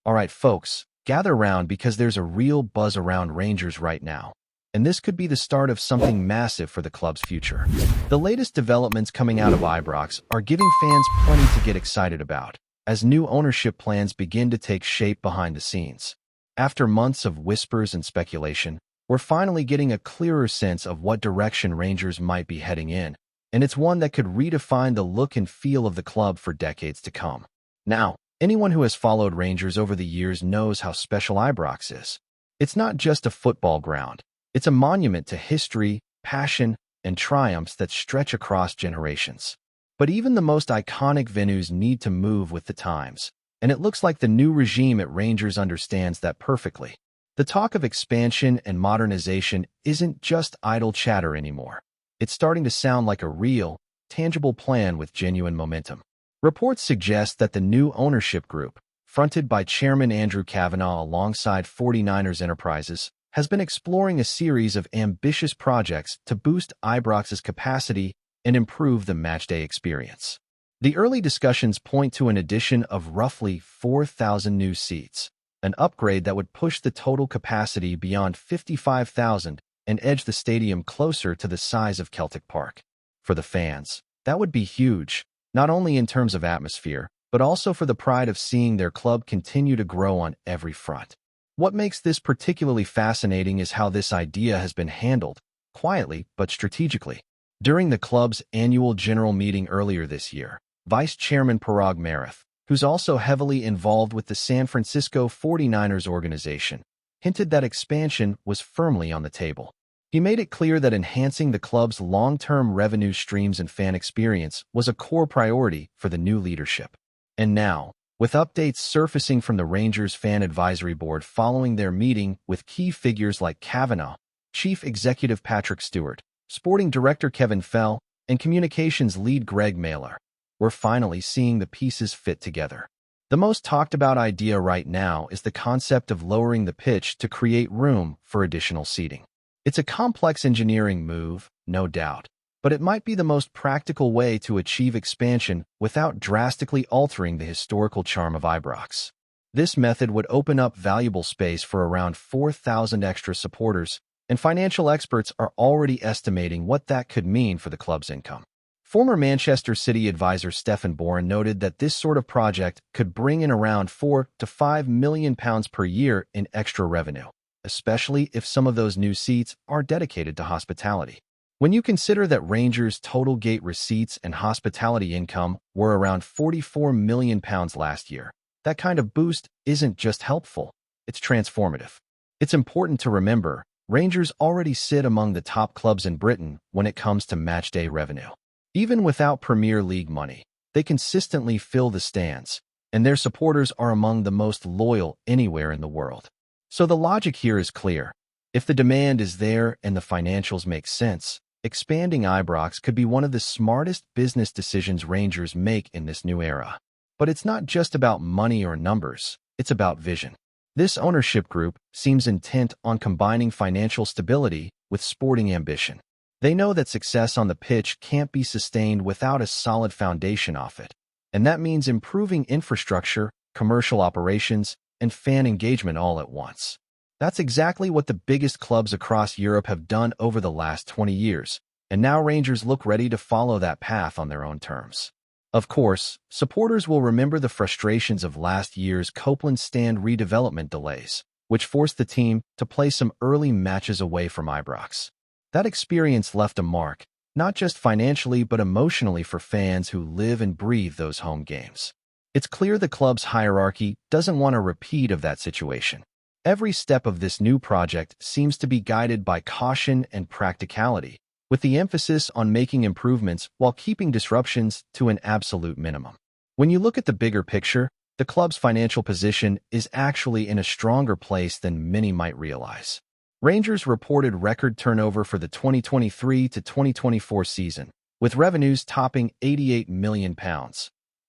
Alright folks, gather round because there's a real buzz around Rangers right now. And this could be the start of something massive for the club's future. The latest developments coming out of Ibrox are giving fans plenty to get excited about, as new ownership plans begin to take shape behind the scenes. After months of whispers and speculation, we're finally getting a clearer sense of what direction Rangers might be heading in, and it's one that could redefine the look and feel of the club for decades to come. Now, anyone who has followed Rangers over the years knows how special Ibrox is. It's not just a football ground. It's a monument to history, passion, and triumphs that stretch across generations. But even the most iconic venues need to move with the times, and it looks like the new regime at Rangers understands that perfectly. The talk of expansion and modernization isn't just idle chatter anymore. It's starting to sound like a real, tangible plan with genuine momentum. Reports suggest that the new ownership group, fronted by Chairman Andrew Kavanagh alongside 49ers Enterprises, has been exploring a series of ambitious projects to boost Ibrox's capacity and improve the matchday experience. The early discussions point to an addition of roughly 4,000 new seats, an upgrade that would push the total capacity beyond 55,000 and edge the stadium closer to the size of Celtic Park. For the fans, that would be huge, not only in terms of atmosphere, but also for the pride of seeing their club continue to grow on every front. What makes this particularly fascinating is how this idea has been handled, quietly but strategically. During the club's annual general meeting earlier this year, Vice Chairman Parag Marath, who's also heavily involved with the San Francisco 49ers organization, hinted that expansion was firmly on the table. He made it clear that enhancing the club's long-term revenue streams and fan experience was a core priority for the new leadership. And now, with updates surfacing from the Rangers Fan Advisory Board following their meeting with key figures like Kavanagh, Chief Executive Patrick Stewart, Sporting Director Kevin Fell, and Communications Lead Greg Mailer, we're finally seeing the pieces fit together. The most talked about idea right now is the concept of lowering the pitch to create room for additional seating. It's a complex engineering move, no doubt, but it might be the most practical way to achieve expansion without drastically altering the historical charm of Ibrox. This method would open up valuable space for around 4,000 extra supporters, and financial experts are already estimating what that could mean for the club's income. Former Manchester City advisor Stephen Bourne noted that this sort of project could bring in around £4 to £5 million per year in extra revenue, especially if some of those new seats are dedicated to hospitality. When you consider that Rangers' total gate receipts and hospitality income were around £44 million last year, that kind of boost isn't just helpful, it's transformative. It's important to remember, Rangers already sit among the top clubs in Britain when it comes to matchday revenue. Even without Premier League money, they consistently fill the stands, and their supporters are among the most loyal anywhere in the world. So the logic here is clear. If the demand is there and the financials make sense, expanding Ibrox could be one of the smartest business decisions Rangers make in this new era. But it's not just about money or numbers, it's about vision. This ownership group seems intent on combining financial stability with sporting ambition. They know that success on the pitch can't be sustained without a solid foundation off it, and that means improving infrastructure, commercial operations, and fan engagement all at once. That's exactly what the biggest clubs across Europe have done over the last 20 years, and now Rangers look ready to follow that path on their own terms. Of course, supporters will remember the frustrations of last year's Copeland Stand redevelopment delays, which forced the team to play some early matches away from Ibrox. That experience left a mark, not just financially but emotionally for fans who live and breathe those home games. It's clear the club's hierarchy doesn't want a repeat of that situation. Every step of this new project seems to be guided by caution and practicality, with the emphasis on making improvements while keeping disruptions to an absolute minimum. When you look at the bigger picture, the club's financial position is actually in a stronger place than many might realize. Rangers reported record turnover for the 2023 to 2024 season, with revenues topping £88 million,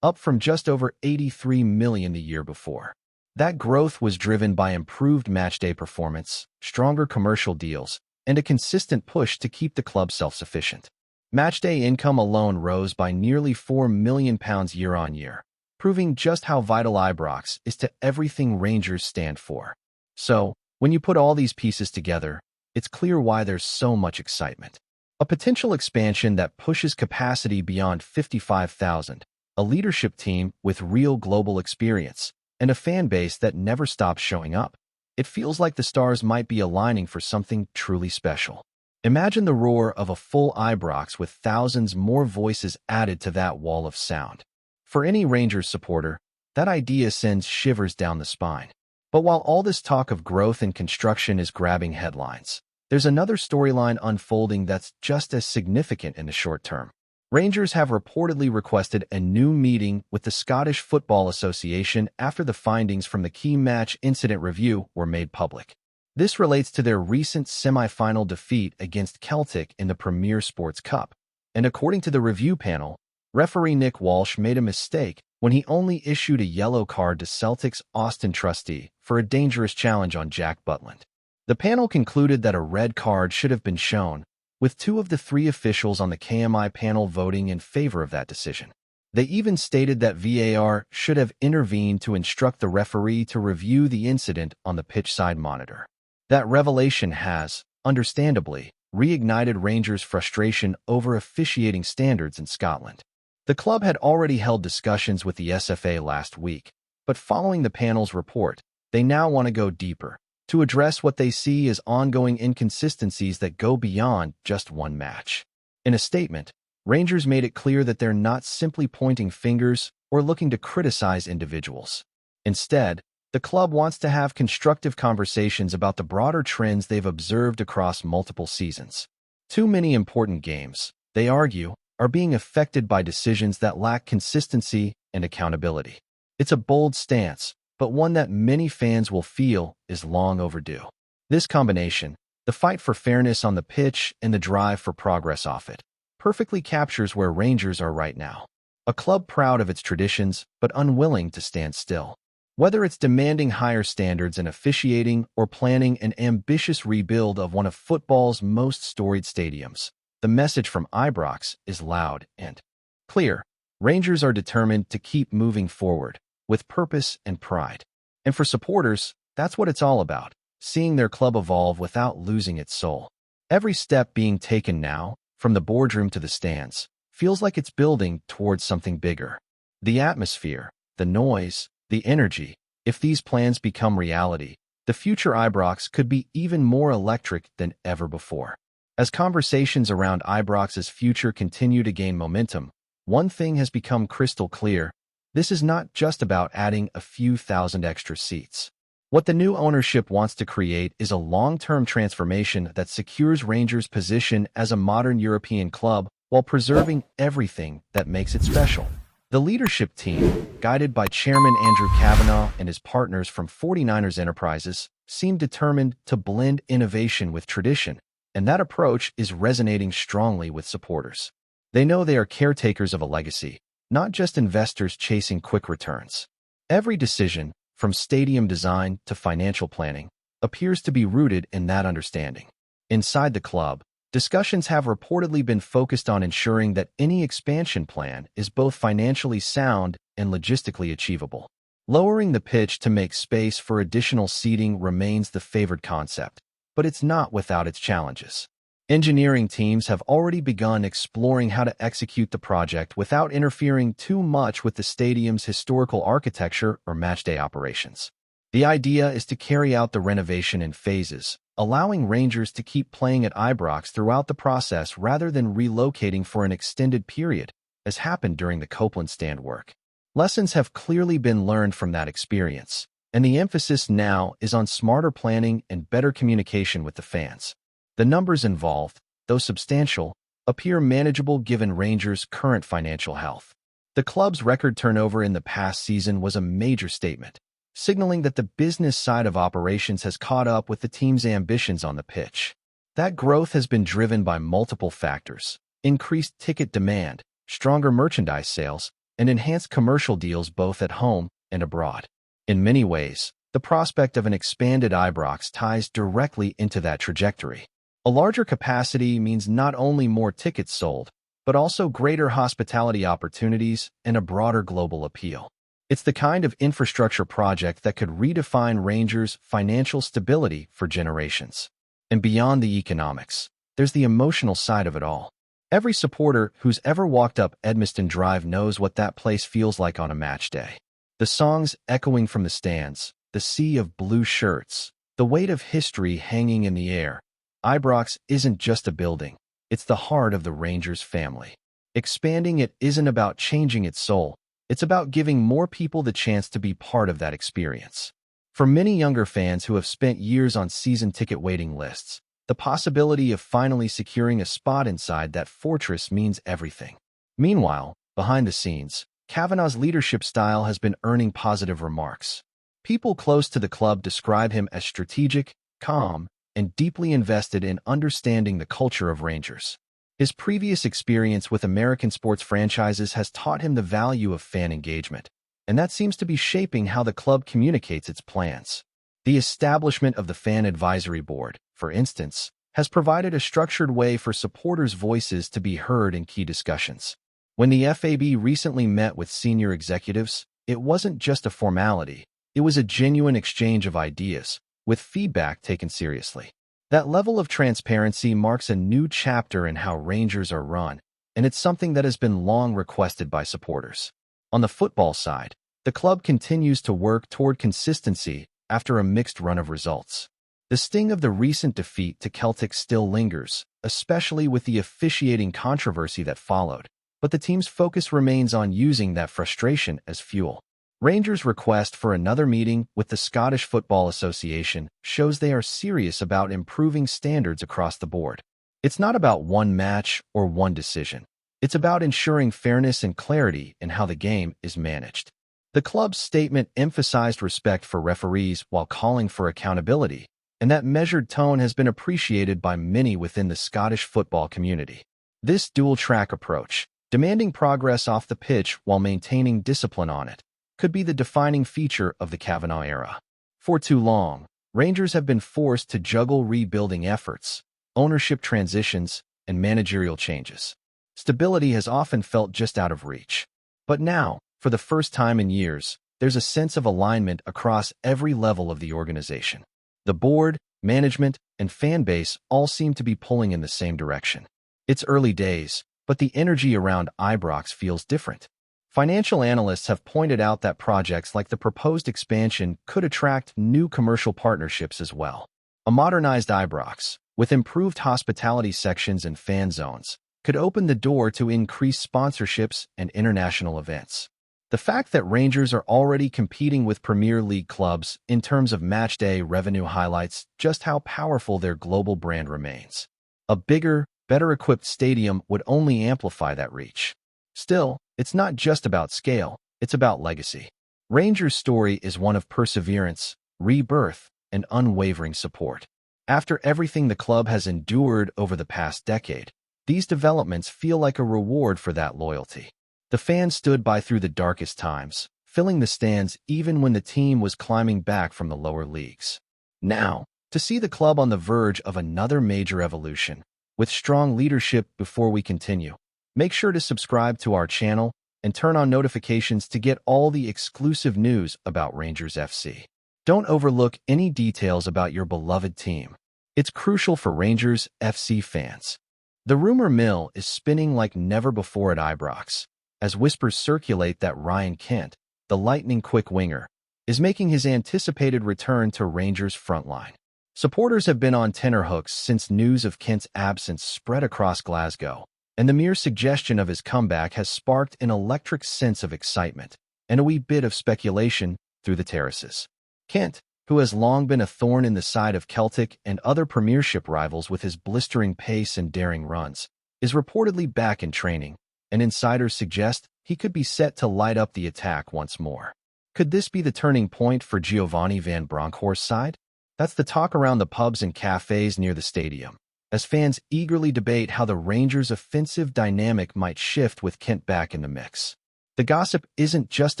up from just over £83 million the year before. That growth was driven by improved matchday performance, stronger commercial deals, and a consistent push to keep the club self-sufficient. Matchday income alone rose by nearly £4 million year-on-year, proving just how vital Ibrox is to everything Rangers stand for. So, when you put all these pieces together, it's clear why there's so much excitement. A potential expansion that pushes capacity beyond 55,000, a leadership team with real global experience, and a fan base that never stops showing up. It feels like the stars might be aligning for something truly special. Imagine the roar of a full Ibrox with thousands more voices added to that wall of sound. For any Rangers supporter, that idea sends shivers down the spine. But while all this talk of growth and construction is grabbing headlines, there's another storyline unfolding that's just as significant in the short term. Rangers have reportedly requested a new meeting with the Scottish Football Association after the findings from the key match incident review were made public. This relates to their recent semi-final defeat against Celtic in the Premier Sports Cup. And according to the review panel, referee Nick Walsh made a mistake when he only issued a yellow card to Celtic's Austin Trustee for a dangerous challenge on Jack Butland. The panel concluded that a red card should have been shown, with 2 of the 3 officials on the KMI panel voting in favor of that decision. They even stated that VAR should have intervened to instruct the referee to review the incident on the pitch side monitor. That revelation has, understandably, reignited Rangers' frustration over officiating standards in Scotland. The club had already held discussions with the SFA last week, but following the panel's report, they now want to go deeper, to address what they see as ongoing inconsistencies that go beyond just one match. In a statement, Rangers made it clear that they're not simply pointing fingers or looking to criticize individuals. Instead, the club wants to have constructive conversations about the broader trends they've observed across multiple seasons. Too many important games, they argue, are being affected by decisions that lack consistency and accountability. It's a bold stance, but one that many fans will feel is long overdue. This combination, the fight for fairness on the pitch and the drive for progress off it, perfectly captures where Rangers are right now. A club proud of its traditions but unwilling to stand still. Whether it's demanding higher standards in officiating or planning an ambitious rebuild of one of football's most storied stadiums, the message from Ibrox is loud and clear. Rangers are determined to keep moving forward, with purpose and pride. And for supporters, that's what it's all about, seeing their club evolve without losing its soul. Every step being taken now, from the boardroom to the stands, feels like it's building towards something bigger. The atmosphere, the noise, the energy, if these plans become reality, the future Ibrox could be even more electric than ever before. As conversations around Ibrox's future continue to gain momentum, one thing has become crystal clear. This is not just about adding a few thousand extra seats. What the new ownership wants to create is a long-term transformation that secures Rangers' position as a modern European club while preserving everything that makes it special. The leadership team, guided by Chairman Andrew Kavanagh and his partners from 49ers Enterprises, seem determined to blend innovation with tradition, and that approach is resonating strongly with supporters. They know they are caretakers of a legacy, not just investors chasing quick returns. Every decision, from stadium design to financial planning, appears to be rooted in that understanding. Inside the club, discussions have reportedly been focused on ensuring that any expansion plan is both financially sound and logistically achievable. Lowering the pitch to make space for additional seating remains the favored concept, but it's not without its challenges. Engineering teams have already begun exploring how to execute the project without interfering too much with the stadium's historical architecture or matchday operations. The idea is to carry out the renovation in phases, allowing Rangers to keep playing at Ibrox throughout the process rather than relocating for an extended period, as happened during the Copeland stand work. Lessons have clearly been learned from that experience, and the emphasis now is on smarter planning and better communication with the fans. The numbers involved, though substantial, appear manageable given Rangers' current financial health. The club's record turnover in the past season was a major statement, signaling that the business side of operations has caught up with the team's ambitions on the pitch. That growth has been driven by multiple factors: increased ticket demand, stronger merchandise sales, and enhanced commercial deals both at home and abroad. In many ways, the prospect of an expanded Ibrox ties directly into that trajectory. A larger capacity means not only more tickets sold, but also greater hospitality opportunities and a broader global appeal. It's the kind of infrastructure project that could redefine Rangers' financial stability for generations. And beyond the economics, there's the emotional side of it all. Every supporter who's ever walked up Edmiston Drive knows what that place feels like on a match day. The songs echoing from the stands, the sea of blue shirts, the weight of history hanging in the air. Ibrox isn't just a building, it's the heart of the Rangers family. Expanding it isn't about changing its soul, it's about giving more people the chance to be part of that experience. For many younger fans who have spent years on season ticket waiting lists, the possibility of finally securing a spot inside that fortress means everything. Meanwhile, behind the scenes, Kavanagh's leadership style has been earning positive remarks. People close to the club describe him as strategic, calm, and deeply invested in understanding the culture of Rangers. His previous experience with American sports franchises has taught him the value of fan engagement, and that seems to be shaping how the club communicates its plans. The establishment of the Fan Advisory Board, for instance, has provided a structured way for supporters' voices to be heard in key discussions. When the FAB recently met with senior executives, it wasn't just a formality, it was a genuine exchange of ideas, with feedback taken seriously. That level of transparency marks a new chapter in how Rangers are run, and it's something that has been long requested by supporters. On the football side, the club continues to work toward consistency after a mixed run of results. The sting of the recent defeat to Celtic still lingers, especially with the officiating controversy that followed, but the team's focus remains on using that frustration as fuel. Rangers' request for another meeting with the Scottish Football Association shows they are serious about improving standards across the board. It's not about one match or one decision. It's about ensuring fairness and clarity in how the game is managed. The club's statement emphasized respect for referees while calling for accountability, and that measured tone has been appreciated by many within the Scottish football community. This dual-track approach, demanding progress off the pitch while maintaining discipline on it, could be the defining feature of the Kavanagh era. For too long, Rangers have been forced to juggle rebuilding efforts, ownership transitions, and managerial changes. Stability has often felt just out of reach. But now, for the first time in years, there's a sense of alignment across every level of the organization. The board, management, and fan base all seem to be pulling in the same direction. It's early days, but the energy around Ibrox feels different. Financial analysts have pointed out that projects like the proposed expansion could attract new commercial partnerships as well. A modernized Ibrox, with improved hospitality sections and fan zones, could open the door to increased sponsorships and international events. The fact that Rangers are already competing with Premier League clubs in terms of matchday revenue highlights just how powerful their global brand remains. A bigger, better-equipped stadium would only amplify that reach. Still, it's not just about scale, it's about legacy. Rangers' story is one of perseverance, rebirth, and unwavering support. After everything the club has endured over the past decade, these developments feel like a reward for that loyalty. The fans stood by through the darkest times, filling the stands even when the team was climbing back from the lower leagues. Now, to see the club on the verge of another major evolution, with strong leadership before we continue, make sure to subscribe to our channel and turn on notifications to get all the exclusive news about Rangers FC. Don't overlook any details about your beloved team. It's crucial for Rangers FC fans. The rumor mill is spinning like never before at Ibrox, as whispers circulate that Ryan Kent, the lightning-quick winger, is making his anticipated return to Rangers' frontline. Supporters have been on tenterhooks since news of Kent's absence spread across Glasgow, and the mere suggestion of his comeback has sparked an electric sense of excitement and a wee bit of speculation through the terraces. Kent, who has long been a thorn in the side of Celtic and other Premiership rivals with his blistering pace and daring runs, is reportedly back in training, and insiders suggest he could be set to light up the attack once more. Could this be the turning point for Giovanni van Bronckhorst's side? That's the talk around the pubs and cafes near the stadium, as fans eagerly debate how the Rangers' offensive dynamic might shift with Kent back in the mix. The gossip isn't just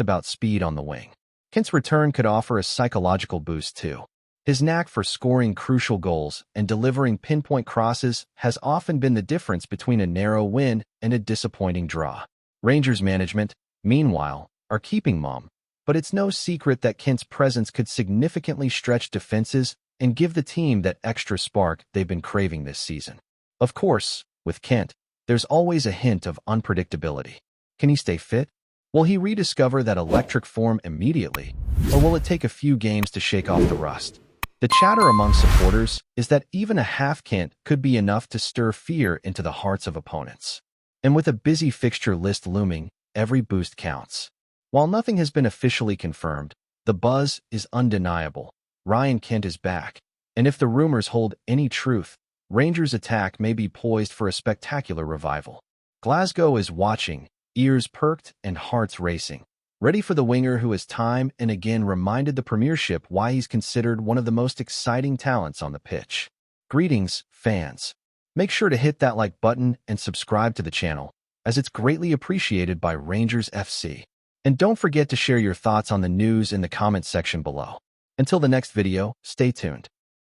about speed on the wing. Kent's return could offer a psychological boost too. His knack for scoring crucial goals and delivering pinpoint crosses has often been the difference between a narrow win and a disappointing draw. Rangers management, meanwhile, are keeping mum, But it's no secret that Kent's presence could significantly stretch defenses and give the team that extra spark they've been craving this season. Of course, with Kent, there's always a hint of unpredictability. Can he stay fit? Will he rediscover that electric form immediately, or will it take a few games to shake off the rust? The chatter among supporters is that even a half Kent could be enough to stir fear into the hearts of opponents. And with a busy fixture list looming, every boost counts. While nothing has been officially confirmed, the buzz is undeniable. Ryan Kent is back, and if the rumors hold any truth, Rangers' attack may be poised for a spectacular revival. Glasgow is watching, ears perked and hearts racing, ready for the winger who has time and again reminded the Premiership why he's considered one of the most exciting talents on the pitch. Greetings, fans. Make sure to hit that like button and subscribe to the channel, as it's greatly appreciated by Rangers FC. And don't forget to share your thoughts on the news in the comments section below. Until the next video, stay tuned.